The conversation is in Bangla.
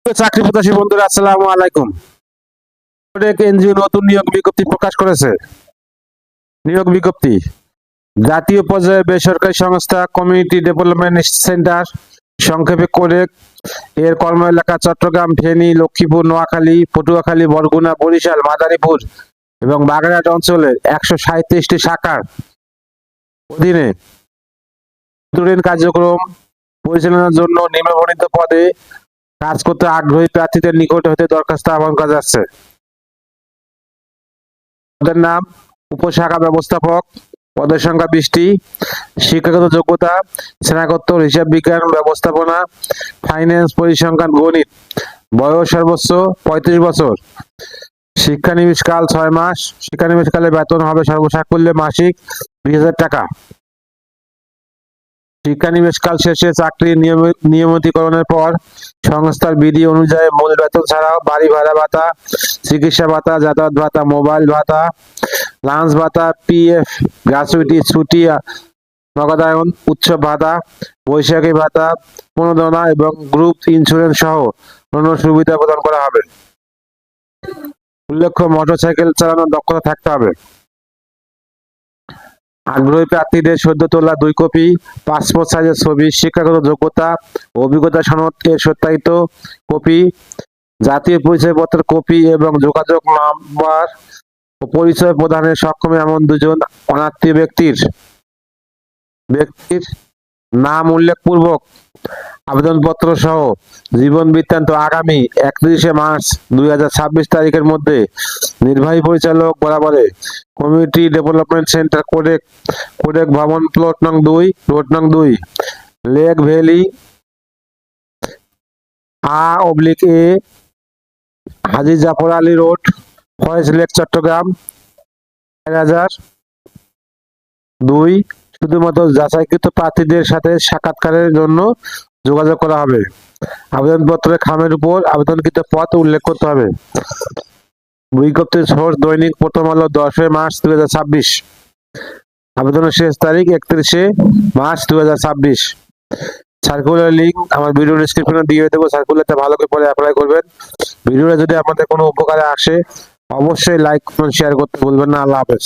চাকরি প্রত্যাশী বন্ধুরা, আসসালামু আলাইকুম। এক এনজিও নতুন নিয়োগ বিজ্ঞপ্তি প্রকাশ করেছে। নিয়োগ বিজ্ঞপ্তি জাতীয় পর্যায়ে বেসরকারি সংস্থা কমিউনিটি ডেভেলপমেন্ট সেন্টার, সংক্ষেপে কোরেক এর কর্ম এলাকা চট্টগ্রাম, ফেনী, লক্ষ্মীপুর, নোয়াখালী, পটুয়াখালী, বরগুনা, বরিশাল, মাদারীপুর এবং বাগেরহাট অঞ্চলের 137টি শাখার অধীনে কার্যক্রম পরিচালনার জন্য নিম্নবর্ণিত পদে কাজ করতে আগ্রহী প্রার্থীদের নিকট হতে দরখাস্ত আহ্বান করা যাচ্ছে। পদের নাম উপশাখা ব্যবস্থাপক, পদের সংখ্যা 20টি। শিক্ষাগত যোগ্যতা স্নাতকোত্তর হিসাব বিজ্ঞান ব্যবস্থাপনা, ফাইন্যান্স, পরিসংখ্যান, গণিত। বয়স সর্বোচ্চ 35 বছর। শিক্ষানিবিশ কাল 6 মাস। শিক্ষানিবিশ কালে বেতন হবে সর্বসাকুল্যে মাসিক 20,000 টাকা। শিক্ষানিবেশকাল শেষে চাকরি নিয়মিতকরণের পর সংস্থার বিধি অনুযায়ী মূল বেতন ছাড়াও বাড়ি ভাড়া ভাতা, চিকিৎসা ভাতা, যাতায়াত ভাতা, মোবাইল ভাতা, লাঞ্চ ভাতা, পিএফ, গ্র্যাচুইটি, ছুটি, নগদায়ন, উৎসব ভাতা, বৈশাখী ভাতা, প্রণোদনা এবং গ্রুপ ইন্স্যুরেন্স সহ অন্য সুবিধা প্রদান করা হবে। উল্লেখ্য, মোটরসাইকেল চালানোর দক্ষতা থাকতে হবে। আগ্রহী প্রার্থীদের সদ্য তোলা 2 কপি পাসপোর্ট সাইজের ছবি, শিক্ষাগত যোগ্যতা ও অভিজ্ঞতা সনদ এর সত্যায়িত কপি, জাতীয় পরিচয়পত্রের কপি এবং যোগাযোগ নাম্বার ও পরিচয় প্রদানে সক্ষম এমন 2 জন অনাত্মীয় ব্যক্তির নাম উল্লেখপূর্বক আবেদনপত্র সহ জীবন বৃত্তান্ত আগামী 31শে মার্চ 2026 তারিখের মধ্যে নির্বাহী পরিচালক বরাবরে কমিউনিটি ডেভেলপমেন্ট সেন্টার কোডেক ভবন, প্লট নং 2 লেক ভ্যালি A/A, হাজী জাফর আলী রোড, ফয়েজ লেক, চট্টগ্রাম 4002। শুধুমাত্র যাচাইকৃত প্রার্থীদের সাথে সাক্ষাৎকারের জন্য যোগাযোগ করা হবে। আবেদনপত্রের খামের উপর আবেদনকৃত পদ উল্লেখ করতে হবে। বিজ্ঞপ্তির সোর্স দৈনিক প্রথম আলো, 10 মার্চ 2026। আবেদনের শেষ তারিখ 31শে মার্চ 2026। সার্কুলার লিঙ্ক আমার ভিডিও ডেসক্রিপশনে দিয়ে দেবো। সার্কুলারটা ভালো করে পরে অ্যাপ্লাই করবেন। ভিডিওটা যদি আপনাদের কোনো উপকারে আসে অবশ্যই লাইক, কমেন্ট, শেয়ার করতে ভুলবেন না। আল্লাহ হাফেজ।